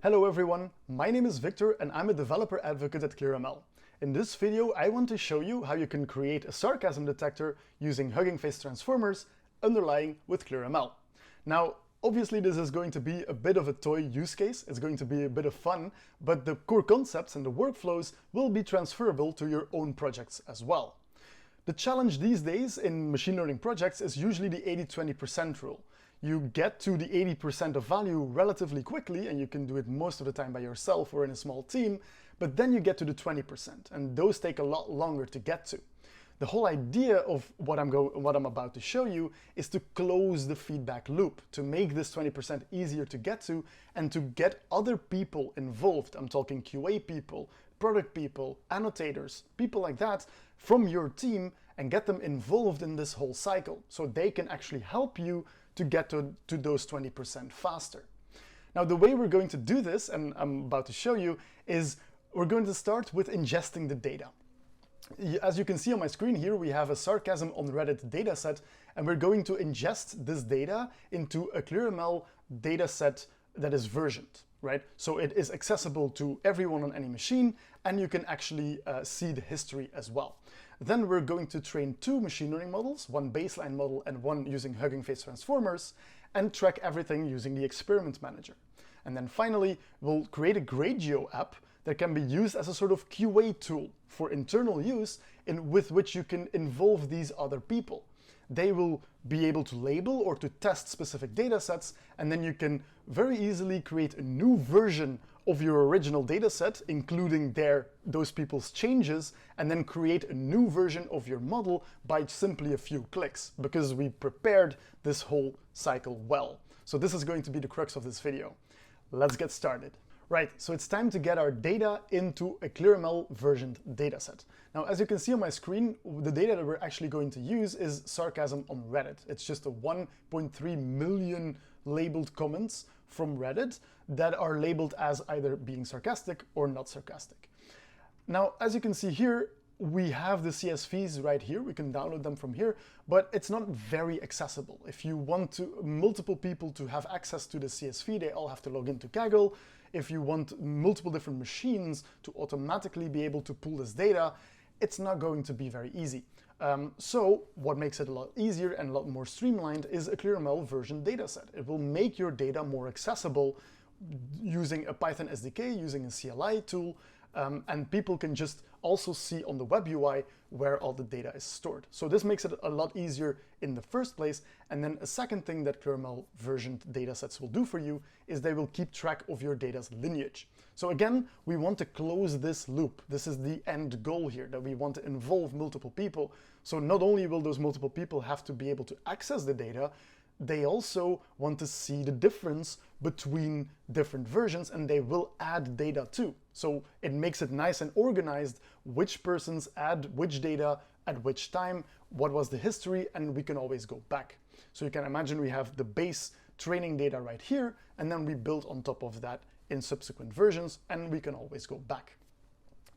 Hello everyone, my name is Victor and I'm a developer advocate at ClearML. In this video, I want to show you how you can create a sarcasm detector using Hugging Face transformers underlying with ClearML. Now, obviously this is going to be a bit of a toy use case, it's going to be a bit of fun, but the core concepts and the workflows will be transferable to your own projects as well. The challenge these days in machine learning projects is usually the 80-20% rule. You get to the 80% of value relatively quickly, and you can do it most of the time by yourself or in a small team, but then you get to the 20%, and those take a lot longer to get to. The whole idea of what I'm about to show you is to close the feedback loop, to make this 20% easier to get to, and to get other people involved. I'm talking QA people, product people, annotators, people like that from your team, and get them involved in this whole cycle so they can actually help you to get to those 20% faster. Now, the way we're going to do this, and I'm about to show you, is we're going to start with ingesting the data. As you can see on my screen here, we have a sarcasm on Reddit dataset, and we're going to ingest this data into a ClearML dataset that is versioned, right? So it is accessible to everyone on any machine, and you can actually see the history as well. Then we're going to train two machine learning models, one baseline model and one using Hugging Face transformers, and track everything using the experiment manager. And then finally, we'll create a Gradio app that can be used as a sort of QA tool for internal use with which you can involve these other people. They will be able to label or to test specific data sets, and then you can very easily create a new version of your original data set, including those people's changes, and then create a new version of your model by simply a few clicks, because we prepared this whole cycle well. So this is going to be the crux of this video. Let's get started. Right, so it's time to get our data into a ClearML versioned dataset. Now, as you can see on my screen, the data that we're actually going to use is sarcasm on Reddit. It's just a 1.3 million labeled comments from Reddit that are labeled as either being sarcastic or not sarcastic. Now, as you can see here, we have the CSVs right here, we can download them from here, but it's not very accessible. If you want multiple people to have access to the CSV, they all have to log into Kaggle. If you want multiple different machines to automatically be able to pull this data, it's not going to be very easy. So what makes it a lot easier and a lot more streamlined is a ClearML version dataset. It will make your data more accessible using a Python SDK, using a CLI tool, and people can just also see on the web UI where all the data is stored. So this makes it a lot easier in the first place. And then a second thing that ClearML versioned datasets will do for you is they will keep track of your data's lineage. So again, we want to close this loop. This is the end goal here, that we want to involve multiple people. So not only will those multiple people have to be able to access the data, they also want to see the difference between different versions, and they will add data too. So it makes it nice and organized which persons add which data at which time, what was the history, and we can always go back. So you can imagine we have the base training data right here, and then we build on top of that in subsequent versions, and we can always go back.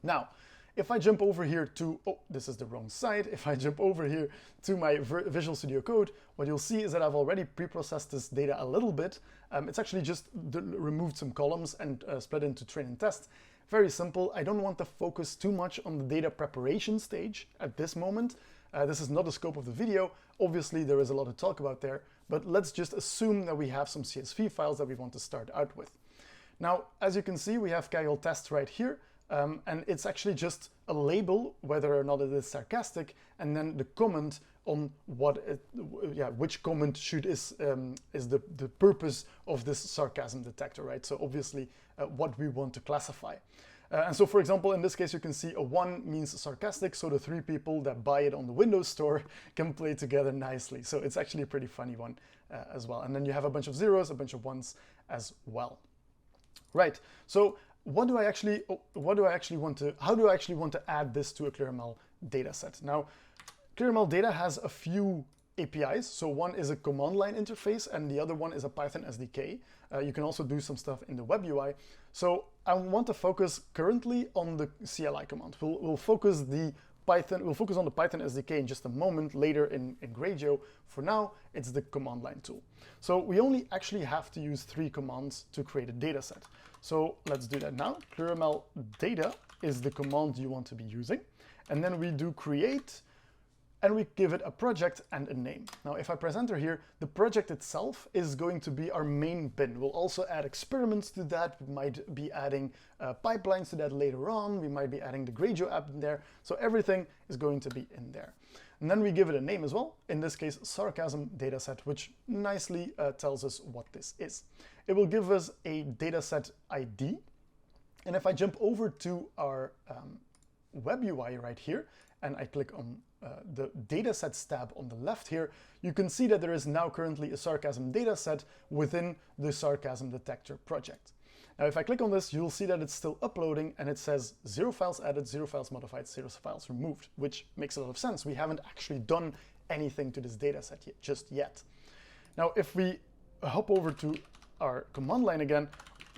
Now, if I jump over here to, this is the wrong side. If I jump over here to my Visual Studio Code, what you'll see is that I've already pre-processed this data a little bit. It's actually just removed some columns and split into train and test. Very simple. I don't want to focus too much on the data preparation stage at this moment. This is not the scope of the video. Obviously, there is a lot to talk about there, but let's just assume that we have some CSV files that we want to start out with. Now, as you can see, we have Kaggle test right here. And it's actually just a label, whether or not it is sarcastic, and then the comment on which comment is the purpose of this sarcasm detector, right? So obviously what we want to classify. And so, for example, in this case, you can see a 1 means sarcastic, so the 3 people that buy it on the Windows Store can play together nicely. So it's actually a pretty funny one as well. And then you have a bunch of zeros, a bunch of ones as well. Right, so how do I actually want to add this to a ClearML dataset? Now, ClearML data has a few APIs. So one is a command line interface and the other one is a Python SDK. You can also do some stuff in the web UI. So I want to focus currently on the CLI command. We'll focus the Python. We'll focus on the Python SDK in just a moment later in Gradio. For now, it's the command line tool. So we only actually have to use 3 commands to create a data set. So let's do that now. ClearML data is the command you want to be using. And then we do create, and we give it a project and a name. Now, if I press enter here, the project itself is going to be our main bin. We'll also add experiments to that. We might be adding pipelines to that later on. We might be adding the Gradio app in there. So everything is going to be in there. And then we give it a name as well. In this case, sarcasm dataset, which nicely tells us what this is. It will give us a dataset ID. And if I jump over to our web UI right here, and I click on the datasets tab on the left here, you can see that there is now currently a sarcasm dataset within the sarcasm detector project. Now, if I click on this, you'll see that it's still uploading and it says 0 files added, 0 files modified, 0 files removed, which makes a lot of sense. We haven't actually done anything to this dataset just yet. Now, if we hop over to our command line again,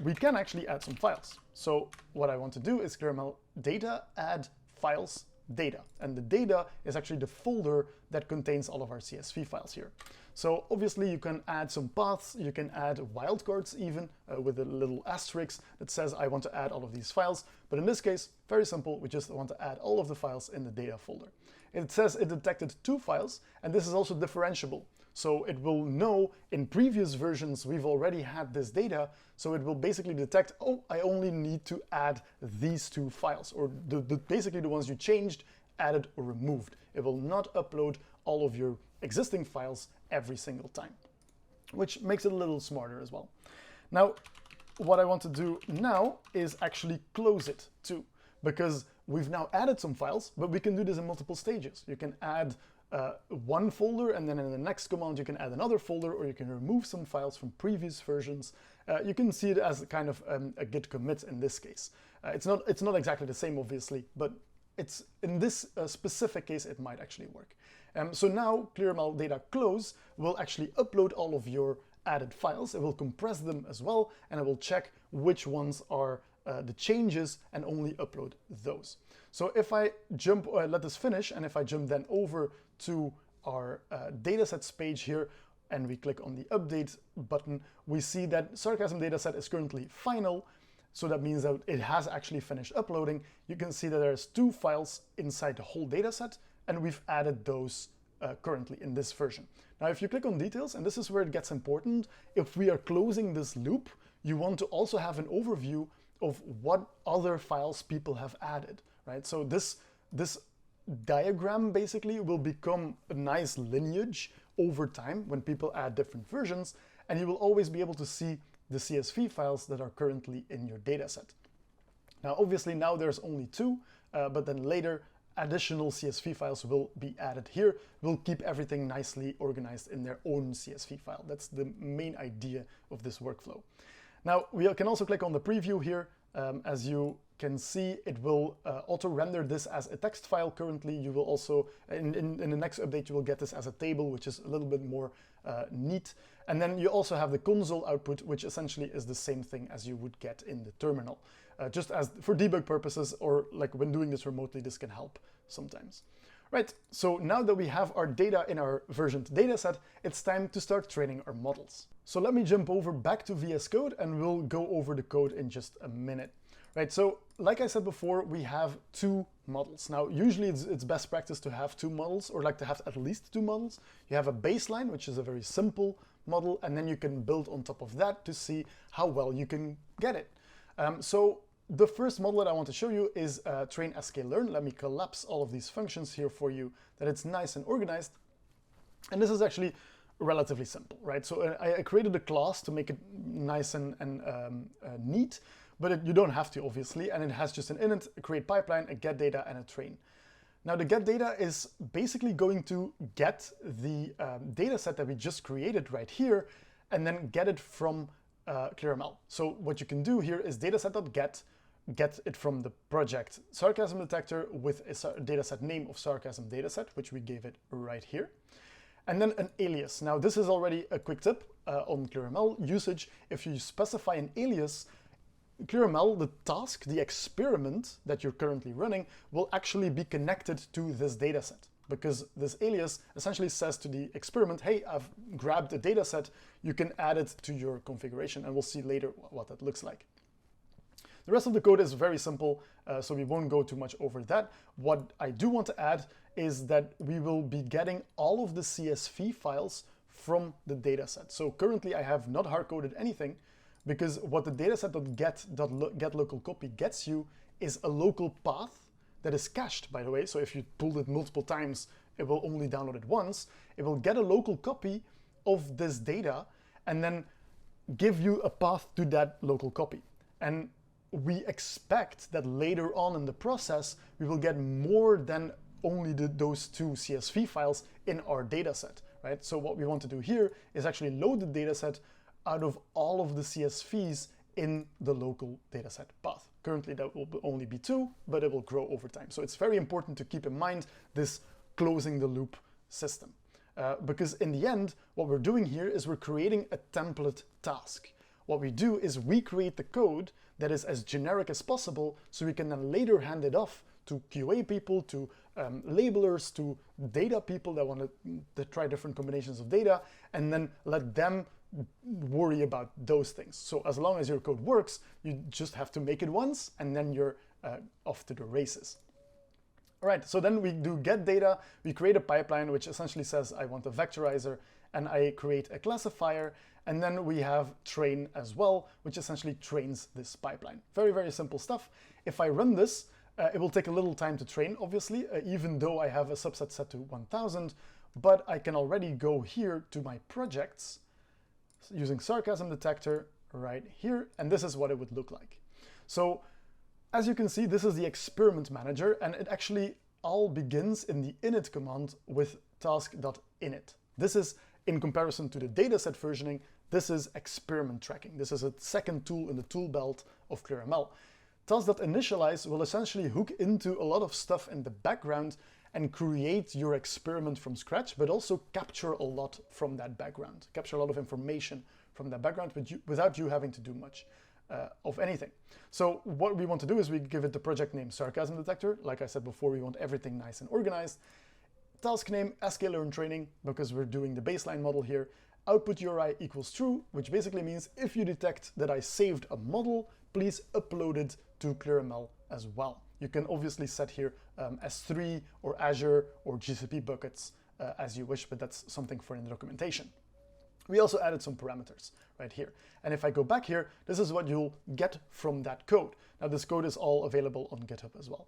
we can actually add some files. So what I want to do is ClearML data add files data, and the data is actually the folder that contains all of our CSV files here. So obviously you can add some paths, you can add wildcards even with a little asterisk that says I want to add all of these files, but in this case, very simple, we just want to add all of the files in the data folder. It says it detected 2 files, and this is also differentiable. So it will know in previous versions we've already had this data, so it will basically detect, oh, I only need to add these 2 files, or basically the ones you changed, added, or removed. It will not upload all of your existing files every single time, which makes it a little smarter as well. Now, what I want to do now is actually close it too, because we've now added some files, but we can do this in multiple stages. You can add one folder, and then in the next command you can add another folder, or you can remove some files from previous versions. You can see it as kind of a git commit in this case. It's not exactly the same, obviously, but it's in this specific case it might actually work. So now ClearML data close will actually upload all of your added files. It will compress them as well, and it will check which ones are the changes and only upload those. So if I jump, let this finish, and if I jump then over to our datasets page here, and we click on the update button, we see that sarcasm dataset is currently final. So that means that it has actually finished uploading. You can see that there's 2 files inside the whole dataset, and we've added those currently in this version. Now, if you click on details, and this is where it gets important, if we are closing this loop, you want to also have an overview of what other files people have added, right? So this diagram basically will become a nice lineage over time when people add different versions, and you will always be able to see the CSV files that are currently in your dataset. Now, obviously now there's only 2, but then later additional CSV files will be added here. We'll keep everything nicely organized in their own CSV file. That's the main idea of this workflow. Now, we can also click on the preview here. As you can see, it will auto-render this as a text file currently. You will also, in the next update, you will get this as a table, which is a little bit more neat. And then you also have the console output, which essentially is the same thing as you would get in the terminal. Just as for debug purposes, or like when doing this remotely, this can help sometimes. Right, so now that we have our data in our versioned dataset, it's time to start training our models. So let me jump over back to VS Code, and we'll go over the code in just a minute. Right, so like I said before, we have 2 models. Now, usually it's best practice to have 2 models, or like to have at least 2 models. You have a baseline, which is a very simple model, and then you can build on top of that to see how well you can get it. So the first model that I want to show you is train sklearn. Let me collapse all of these functions here for you, that it's nice and organized. And this is actually relatively simple, right? So I created a class to make it nice and neat, but you don't have to, obviously, and it has just an init, a create pipeline, a get data, and a train. Now, the get data is basically going to get the data set that we just created right here, and then get it from ClearML. So what you can do here is dataset.get, get it from the project sarcasm detector with a dataset name of sarcasm dataset, which we gave it right here. And then an alias. Now, this is already a quick tip on ClearML usage. If you specify an alias, ClearML, the task, the experiment that you're currently running, will actually be connected to this dataset, because this alias essentially says to the experiment, hey, I've grabbed a dataset, you can add it to your configuration, and we'll see later what that looks like. The rest of the code is very simple, so we won't go too much over that. What I do want to add is that we will be getting all of the CSV files from the dataset. So currently I have not hard-coded anything, because what the dataset.get.getLocalCopy gets you is a local path that is cached, by the way. So if you pulled it multiple times, it will only download it once. It will get a local copy of this data and then give you a path to that local copy. And we expect that later on in the process, we will get more than only those two CSV files in our dataset, right? So what we want to do here is actually load the dataset out of all of the CSVs in the local dataset path. Currently that will only be 2, but it will grow over time. So it's very important to keep in mind this closing the loop system. Because in the end, what we're doing here is we're creating a template task. What we do is we create the code that is as generic as possible, so we can then later hand it off to QA people, to labelers, to data people that want to try different combinations of data, and then let them worry about those things. So as long as your code works, you just have to make it once, and then you're off to the races. All right, so then we do get data, we create a pipeline which essentially says I want a vectorizer, and I create a classifier, and then we have train as well, which essentially trains this pipeline. Very, very simple stuff. If I run this, it will take a little time to train, obviously, even though I have a subset set to 1000, but I can already go here to my projects using sarcasm detector right here, and this is what it would look like. So as you can see, this is the experiment manager, and it actually all begins in the init command with task.init. This is, in comparison to the dataset versioning, this is experiment tracking. This is a second tool in the tool belt of ClearML. Task.initialize will essentially hook into a lot of stuff in the background and create your experiment from scratch, but also capture a lot from that background, capture a lot of information from that background without you having to do much of anything. So what we want to do is we give it the project name sarcasm detector. Like I said before, we want everything nice and organized. Task name sklearn training, because we're doing the baseline model here. Output URI equals true, which basically means if you detect that I saved a model, please upload it to ClearML as well. You can obviously set here S3 or Azure or GCP buckets as you wish, but that's something for in the documentation. We also added some parameters right here. And if I go back here, this is what you'll get from that code. Now this code is all available on GitHub as well.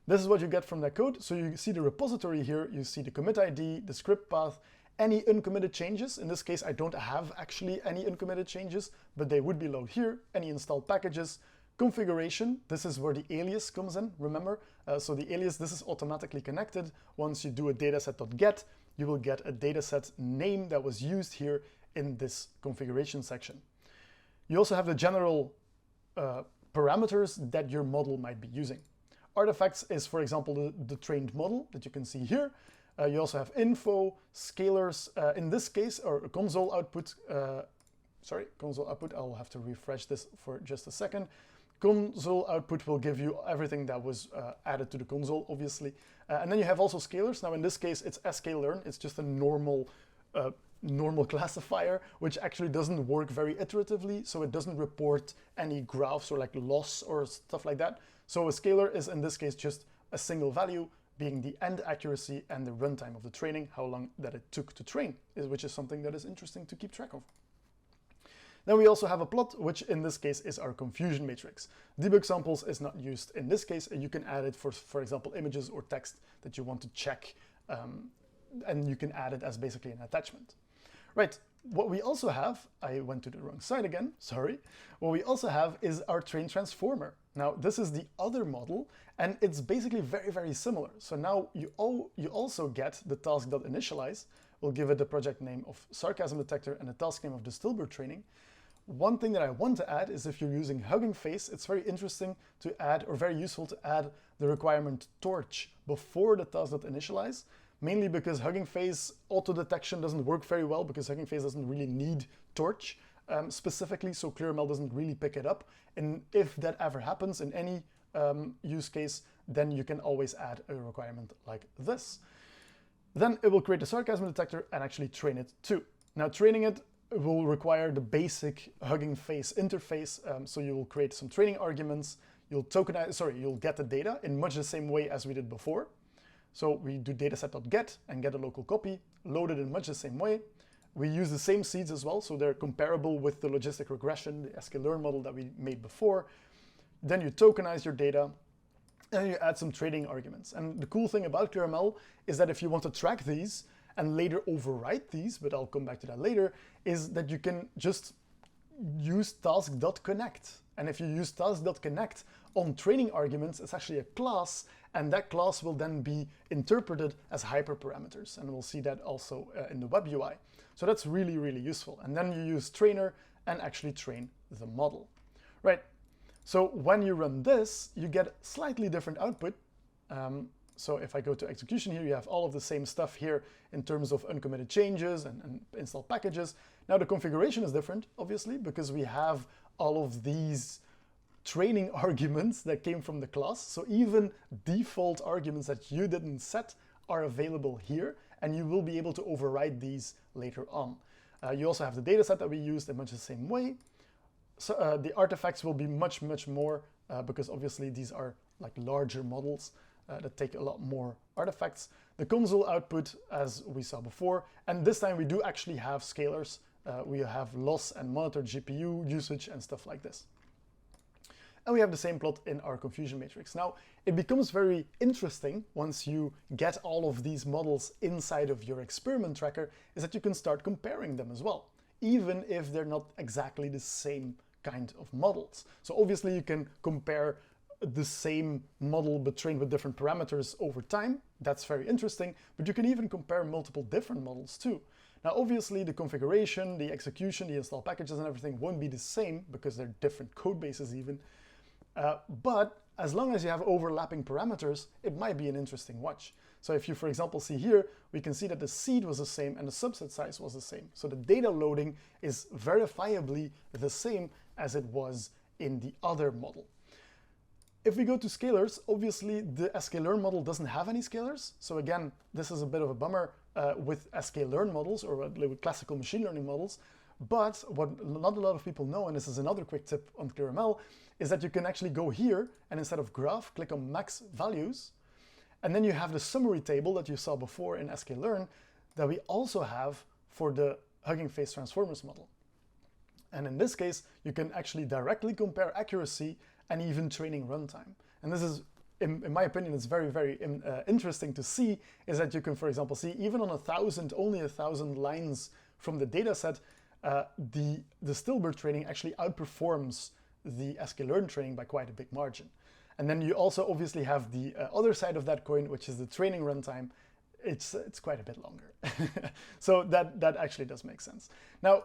This is what you get from that code. So you see the repository here, you see the commit ID, the script path, any uncommitted changes. In this case, I don't have actually any uncommitted changes, but they would be low here, any installed packages, configuration. This is where the alias comes in, remember? So the alias, this is automatically connected. Once you do a dataset.get, you will get a dataset name that was used here in this configuration section. You also have the general parameters that your model might be using. Artifacts is, for example, the trained model that you can see here. You also have info, scalars, in this case, or console output. Console output, I'll have to refresh this for just a second. Console output will give you everything that was added to the console, obviously. And then you have also scalars. Now in this case, it's sklearn. It's just a normal classifier, which actually doesn't work very iteratively, so it doesn't report any graphs or like loss or stuff like that. So a scalar is in this case just a single value, being the end accuracy and the runtime of the training, how long that it took to train, which is something that is interesting to keep track of. Then we also have a plot, which in this case is our confusion matrix. Debug samples is not used in this case, and you can add it for example, images or text that you want to check, and you can add it as basically an attachment. Right, what we also have, I went to the wrong side again, sorry. What we also have is our train transformer. Now this is the other model, and it's basically very, very similar. So now you also get the task.initialize. We'll give it the project name of sarcasm detector and the task name of the stillbird training. One thing that I want to add is if you're using Hugging Face, it's very interesting to add, or very useful to add, the requirement torch before the task.initialize, mainly because Hugging Face auto detection doesn't work very well, because Hugging Face doesn't really need torch. specifically, so ClearML doesn't really pick it up. And if that ever happens in any use case, then you can always add a requirement like this. Then it will create a sarcasm detector and actually train it too. Now, training it will require the basic Hugging Face interface. So you will create some training arguments. You'll get the data in much the same way as we did before. So we do dataset.get and get a local copy, load it in much the same way. We use the same seeds as well, so they're comparable with the logistic regression, the sklearn model that we made before. Then you tokenize your data, and you add some training arguments. And the cool thing about ClearML is that if you want to track these and later overwrite these, but I'll come back to that later, is that you can just use task.connect. And if you use task.connect on training arguments, it's actually a class, and that class will then be interpreted as hyperparameters. And we'll see that also in the web UI. So that's really, really useful. And then you use trainer and actually train the model. Right. So when you run this, you get slightly different output. So if I go to execution here, you have all of the same stuff here in terms of uncommitted changes and install packages. Now the configuration is different, obviously, because we have all of these training arguments that came from the class. So even default arguments that you didn't set are available here, and you will be able to override these later on. You also have the dataset that we used in much the same way. So the artifacts will be much, much more, because obviously these are like larger models that take a lot more artifacts. The console output, as we saw before, and this time we do actually have scalars. We have loss and monitored GPU usage and stuff like this. And we have the same plot in our confusion matrix. Now, it becomes very interesting once you get all of these models inside of your experiment tracker, is that you can start comparing them as well, even if they're not exactly the same kind of models. So obviously you can compare the same model but trained with different parameters over time. That's very interesting, but you can even compare multiple different models too. Now, obviously the configuration, the execution, the install packages and everything won't be the same because they're different code bases even. But as long as you have overlapping parameters, it might be an interesting watch. So if you, for example, see here, we can see that the seed was the same and the subset size was the same. So the data loading is verifiably the same as it was in the other model. If we go to scalars, obviously the sklearn model doesn't have any scalars. So again, this is a bit of a bummer with sklearn models or with classical machine learning models. But what not a lot of people know, and this is another quick tip on ClearML, is that you can actually go here and instead of graph, click on max values. And then you have the summary table that you saw before in sklearn that we also have for the Hugging Face Transformers model. And in this case, you can actually directly compare accuracy and even training runtime. And this is, in my opinion, it's very, very interesting to see, is that you can, for example, see even on only 1,000 lines from the data set, the stillbird training actually outperforms the sklearn training by quite a big margin. And then you also obviously have the other side of that coin, which is the training runtime. It's quite a bit longer. So that actually does make sense. Now,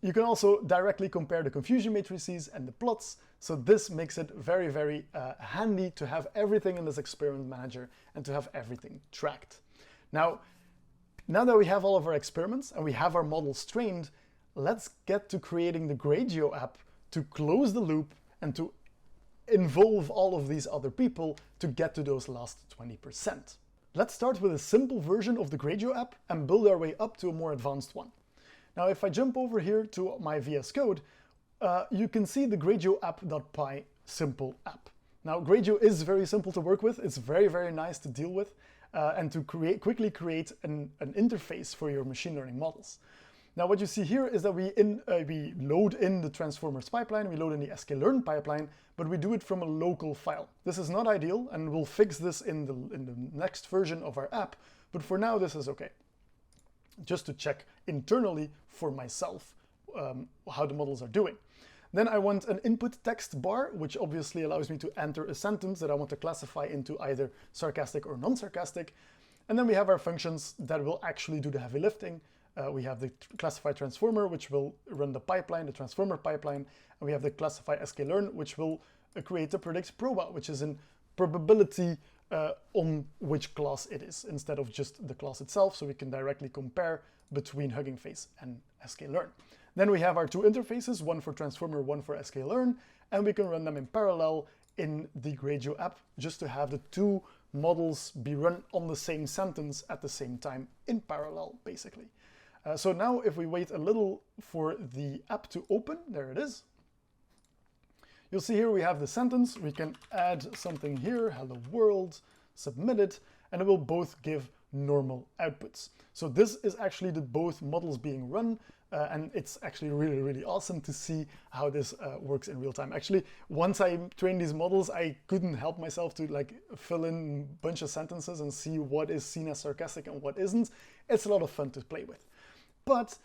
you can also directly compare the confusion matrices and the plots. So this makes it very, very handy to have everything in this experiment manager and to have everything tracked. Now that we have all of our experiments and we have our models trained, let's get to creating the Gradio app to close the loop and to involve all of these other people to get to those last 20%. Let's start with a simple version of the Gradio app and build our way up to a more advanced one. Now, if I jump over here to my VS Code, you can see the Gradio app.py simple app. Now, Gradio is very simple to work with. It's very, very nice to deal with and to quickly create an interface for your machine learning models. Now, what you see here is that we load in the transformers pipeline, we load in the sklearn pipeline, but we do it from a local file. This is not ideal, and we'll fix this in the next version of our app, but for now, this is okay. Just to check internally for myself how the models are doing. Then I want an input text bar, which obviously allows me to enter a sentence that I want to classify into either sarcastic or non-sarcastic. And then we have our functions that will actually do the heavy lifting. We have the classify transformer, which will run the pipeline, the transformer pipeline, and we have the classify sklearn, which will create the predict proba, which is in probability on which class it is, instead of just the class itself, so we can directly compare between Hugging Face and sklearn. Then we have our two interfaces, one for transformer, one for sklearn, and we can run them in parallel in the Gradio app just to have the two models be run on the same sentence at the same time in parallel, basically. So now if we wait a little for the app to open, there it is. You'll see here we have the sentence. We can add something here, hello world, submit it, and it will both give normal outputs. So this is actually the both models being run, and it's actually really, really awesome to see how this works in real time. Actually, once I trained these models, I couldn't help myself to like fill in a bunch of sentences and see what is seen as sarcastic and what isn't. It's a lot of fun to play with. But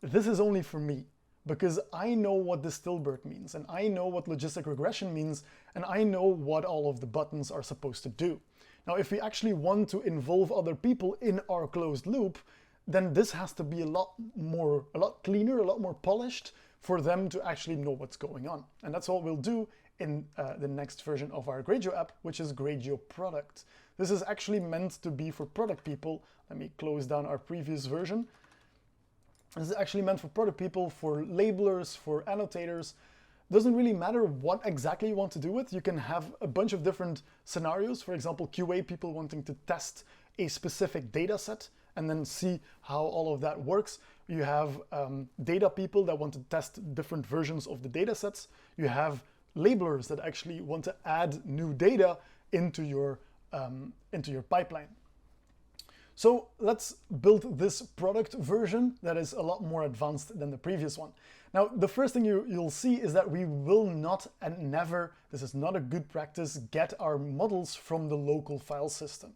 this is only for me, because I know what the stillbird means, and I know what logistic regression means, and I know what all of the buttons are supposed to do. Now, if we actually want to involve other people in our closed loop, then this has to be a lot cleaner, a lot more polished for them to actually know what's going on. And that's what we'll do in the next version of our Gradio app, which is Gradio Product. This is actually meant to be for product people. Let me close down our previous version. This is actually meant for product people, for labelers, for annotators. Doesn't really matter what exactly you want to do with. You can have a bunch of different scenarios. For example, QA people wanting to test a specific data set and then see how all of that works. You have data people that want to test different versions of the data sets. You have labelers that actually want to add new data into your pipeline. So let's build this product version that is a lot more advanced than the previous one. Now, the first thing you'll see is that we will not and never, this is not a good practice, get our models from the local file system.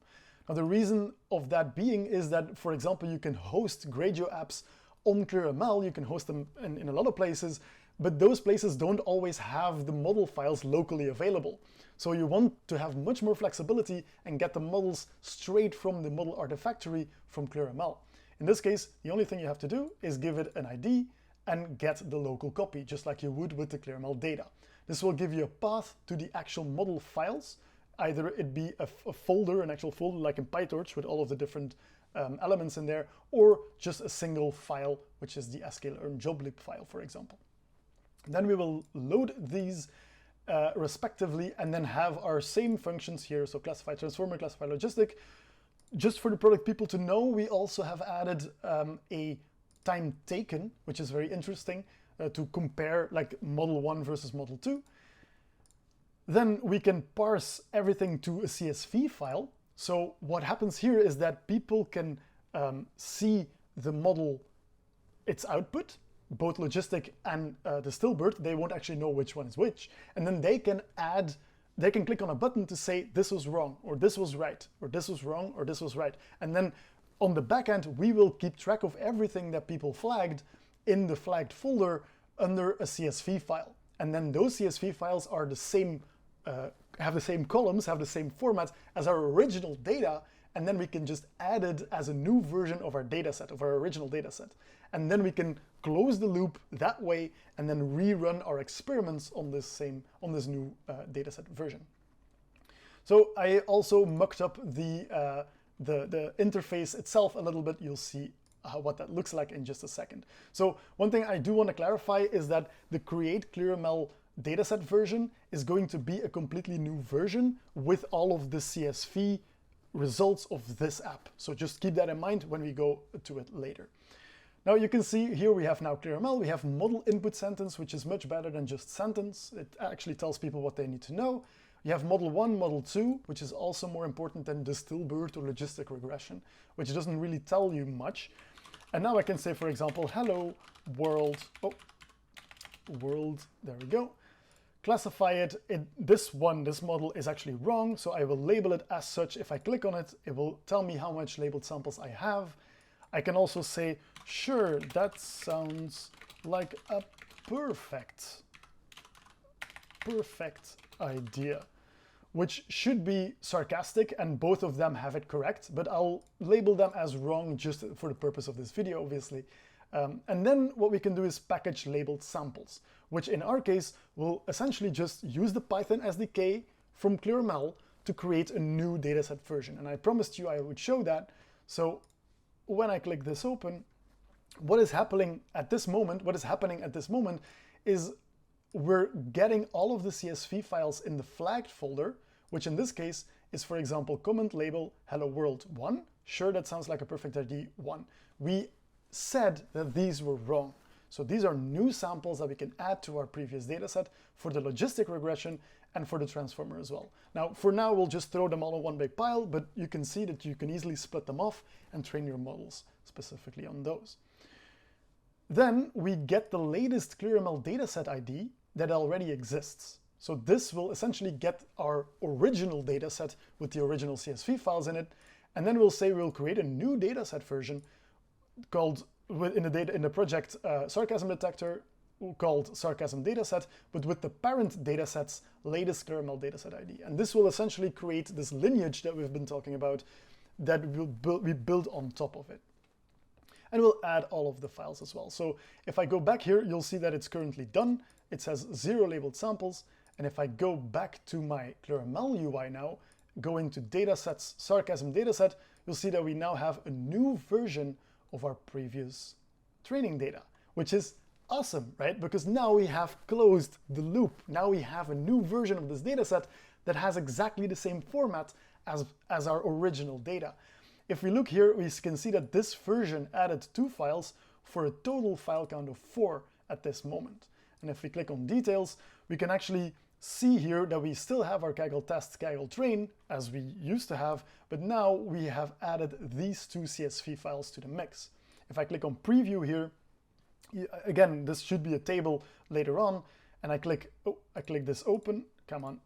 Now, the reason of that being is that, for example, you can host Gradio apps on ClearML, you can host them in a lot of places, but those places don't always have the model files locally available. So you want to have much more flexibility and get the models straight from the model artifactory from ClearML. In this case, the only thing you have to do is give it an ID and get the local copy, just like you would with the ClearML data. This will give you a path to the actual model files. Either it be a folder, an actual folder like in PyTorch with all of the different elements in there, or just a single file, which is the sklearn joblib file, for example. Then we will load these respectively and then have our same functions here. So classify transformer, classify logistic. Just for the product people to know, we also have added a time taken, which is very interesting to compare like model 1 versus model 2. Then we can parse everything to a CSV file. So what happens here is that people can see the model, its output, both logistic and the stillbird. They won't actually know which one is which. And then they can click on a button to say this was wrong, or this was right, or this was wrong, or this was right. And then on the back end, we will keep track of everything that people flagged in the flagged folder under a CSV file. And then those CSV files are the same, have the same columns, have the same format as our original data, and then we can just add it as a new version of our data set, of our original data set. And then we can close the loop that way and then rerun our experiments on this new dataset version. So I also mucked up the interface itself a little bit. You'll see what that looks like in just a second. So one thing I do want to clarify is that the create ClearML dataset version is going to be a completely new version with all of the CSV results of this app. So just keep that in mind when we go to it later. Now you can see here we have now ClearML, we have model input sentence, which is much better than just sentence. It actually tells people what they need to know. You have model 1, model 2, which is also more important than the stillbird or logistic regression, which doesn't really tell you much. And now I can say, for example, hello world, world, there we go. Classify it, this model is actually wrong, so I will label it as such. If I click on it, it will tell me how much labeled samples I have. I can also say, sure, that sounds like a perfect idea, which should be sarcastic, and both of them have it correct, but I'll label them as wrong just for the purpose of this video, obviously. And then what we can do is package labeled samples, which in our case will essentially just use the Python SDK from ClearML to create a new dataset version. And I promised you I would show that. So when I click this open, what is happening at this moment is we're getting all of the CSV files in the flagged folder, which in this case is, for example, comment label hello world 1. Sure, that sounds like a perfect ID 1. We said that these were wrong. So these are new samples that we can add to our previous data set for the logistic regression and for the transformer as well. Now, for now, we'll just throw them all in one big pile, but you can see that you can easily split them off and train your models specifically on those. Then we get the latest ClearML dataset ID that already exists. So this will essentially get our original dataset with the original CSV files in it, and then we'll say we'll create a new dataset version called in the project sarcasm detector called sarcasm dataset, but with the parent dataset's latest ClearML dataset ID. And this will essentially create this lineage that we've been talking about that we build on top of it. And we'll add all of the files as well. So if I go back here, you'll see that it's currently done. It says 0 labeled samples. And if I go back to my ClearML UI now, go into datasets, sarcasm dataset, you'll see that we now have a new version of our previous training data, which is awesome, right? Because now we have closed the loop. Now we have a new version of this dataset that has exactly the same format as our original data. If we look here, we can see that this version added 2 files for a total file count of 4 at this moment. And if we click on details, we can actually see here that we still have our Kaggle test, Kaggle train, as we used to have, but now we have added these 2 CSV files to the mix. If I click on preview here, again, this should be a table later on, and I click this open, come on,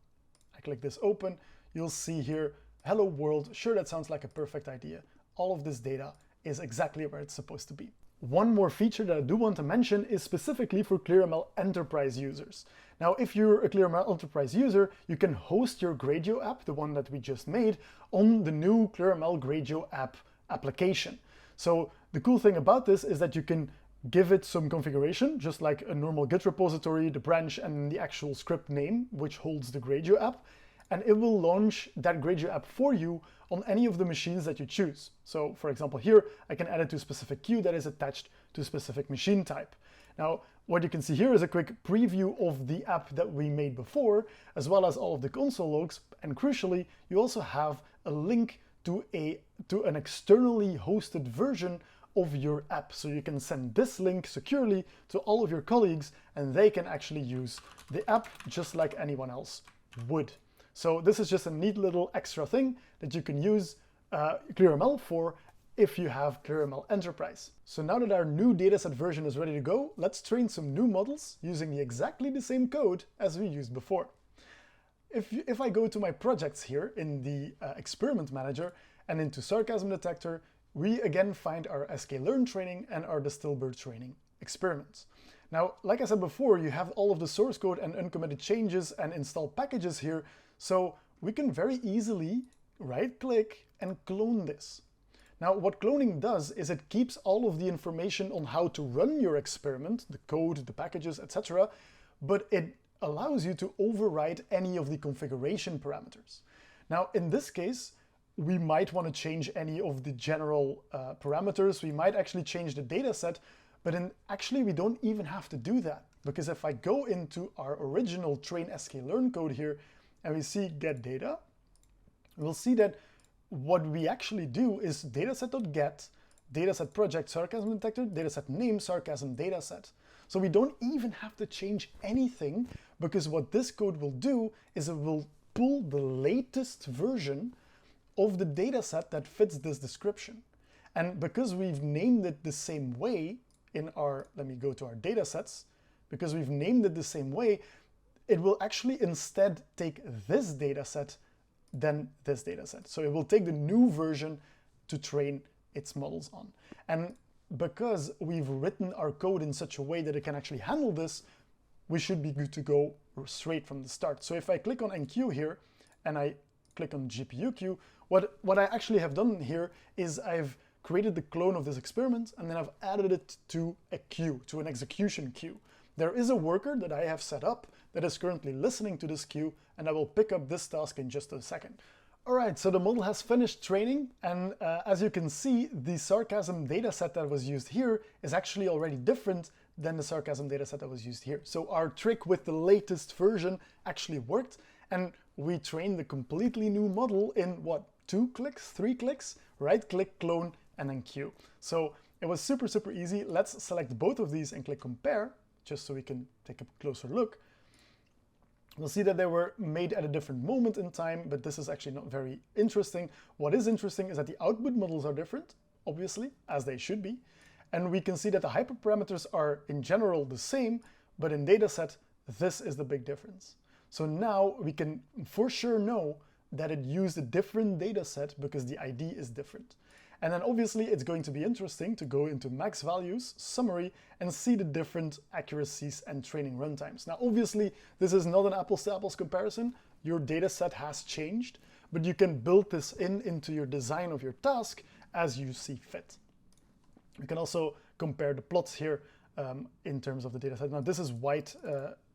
I click this open, you'll see here, hello world, sure, that sounds like a perfect idea. All of this data is exactly where it's supposed to be. One more feature that I do want to mention is specifically for ClearML Enterprise users. Now, if you're a ClearML Enterprise user, you can host your Gradio app, the one that we just made, on the new ClearML Gradio app application. So the cool thing about this is that you can give it some configuration, just like a normal Git repository, the branch, and the actual script name, which holds the Gradio app, and it will launch that Gradio app for you on any of the machines that you choose. So for example, here, I can add it to a specific queue that is attached to a specific machine type. Now, what you can see here is a quick preview of the app that we made before, as well as all of the console logs, and crucially, you also have a link to an externally hosted version of your app. So you can send this link securely to all of your colleagues, and they can actually use the app just like anyone else would. So this is just a neat little extra thing that you can use ClearML for if you have ClearML Enterprise. So now that our new dataset version is ready to go, let's train some new models using exactly the same code as we used before. If I go to my projects here in the experiment manager and into sarcasm detector, we again find our sklearn training and our Distilbert training experiments. Now, like I said before, you have all of the source code and uncommitted changes and installed packages here, so we can very easily right-click and clone this. Now, what cloning does is it keeps all of the information on how to run your experiment, the code, the packages, etc., but it allows you to override any of the configuration parameters. Now, in this case, we might want to change any of the general parameters. We might actually change the data set, but actually we don't even have to do that, because if I go into our original train sklearn code here and we see get data, we'll see that what we actually do is dataset.get, dataset project sarcasm detector, dataset name sarcasm dataset. So we don't even have to change anything, because what this code will do is it will pull the latest version of the dataset that fits this description. And because we've named it the same way in our, let me go to our datasets, because we've named it the same way, it will actually instead take this dataset than this dataset. So it will take the new version to train its models on. And because we've written our code in such a way that it can actually handle this, we should be good to go straight from the start. So if I click on enqueue here and I click on GPU queue, what I actually have done here is I've created the clone of this experiment and then I've added it to a queue, to an execution queue. There is a worker that I have set up that is currently listening to this queue, and I will pick up this task in just a second. Alright, so the model has finished training, and as you can see, the sarcasm dataset that was used here is actually already different than the sarcasm dataset that was used here. So our trick with the latest version actually worked, and we trained the completely new model in what, 2 clicks, 3 clicks? Right click, clone, and then queue. So it was super, super easy. Let's select both of these and click compare, just so we can take a closer look. We'll see that they were made at a different moment in time, but this is actually not very interesting. What is interesting is that the output models are different, obviously, as they should be. And we can see that the hyperparameters are in general the same, but in dataset, this is the big difference. So now we can for sure know that it used a different dataset because the ID is different. And then obviously it's going to be interesting to go into max values, summary, and see the different accuracies and training runtimes. Now obviously this is not an apples to apples comparison. Your data set has changed, but you can build this into your design of your task as you see fit. You can also compare the plots here in terms of the data set. Now this is white,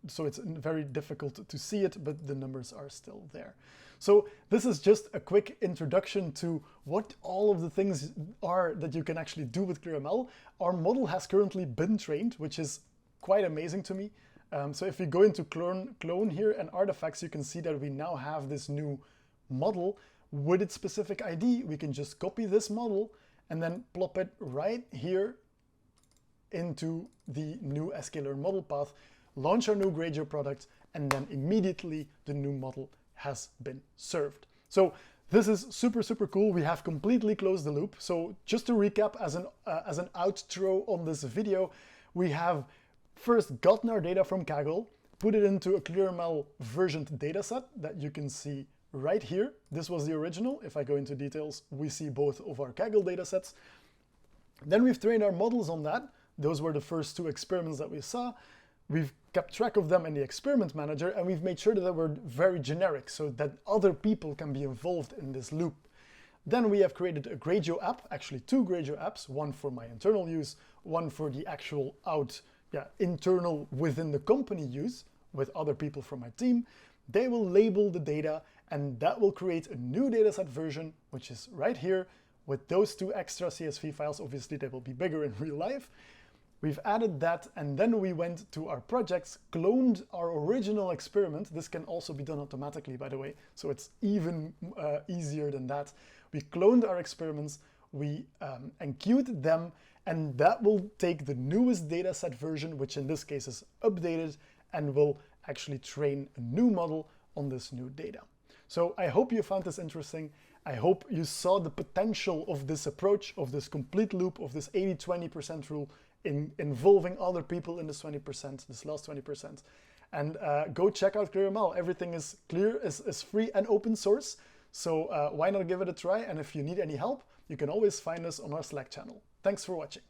so it's very difficult to see it, but the numbers are still there. So this is just a quick introduction to what all of the things are that you can actually do with ClearML. Our model has currently been trained, which is quite amazing to me. So if we go into clone here and artifacts, you can see that we now have this new model with its specific ID. We can just copy this model and then plop it right here into the new sklearn model path, launch our new Gradio product, and then immediately the new model has been served. So this is super, super cool. We have completely closed the loop. So just to recap as an outro on this video, we have first gotten our data from Kaggle, put it into a ClearML versioned dataset that you can see right here. This was the original. If I go into details, we see both of our Kaggle datasets. Then we've trained our models on that. Those were the first 2 experiments that we saw. We've kept track of them in the experiment manager, and we've made sure that they were very generic so that other people can be involved in this loop. Then we have created a Gradio app, actually 2 Gradio apps, one for my internal use, one for the actual internal within the company use with other people from my team. They will label the data, and that will create a new dataset version, which is right here with those 2 extra CSV files. Obviously, they will be bigger in real life. We've added that, and then we went to our projects, cloned our original experiment. This can also be done automatically, by the way, so it's even easier than that. We cloned our experiments, we enqueued them, and that will take the newest dataset version, which in this case is updated, and will actually train a new model on this new data. So I hope you found this interesting. I hope you saw the potential of this approach, of this complete loop, of this 80-20% rule, involving other people in this 20%, this last 20%. And go check out ClearML. Everything is clear, is free and open source. So why not give it a try? And if you need any help, you can always find us on our Slack channel. Thanks for watching.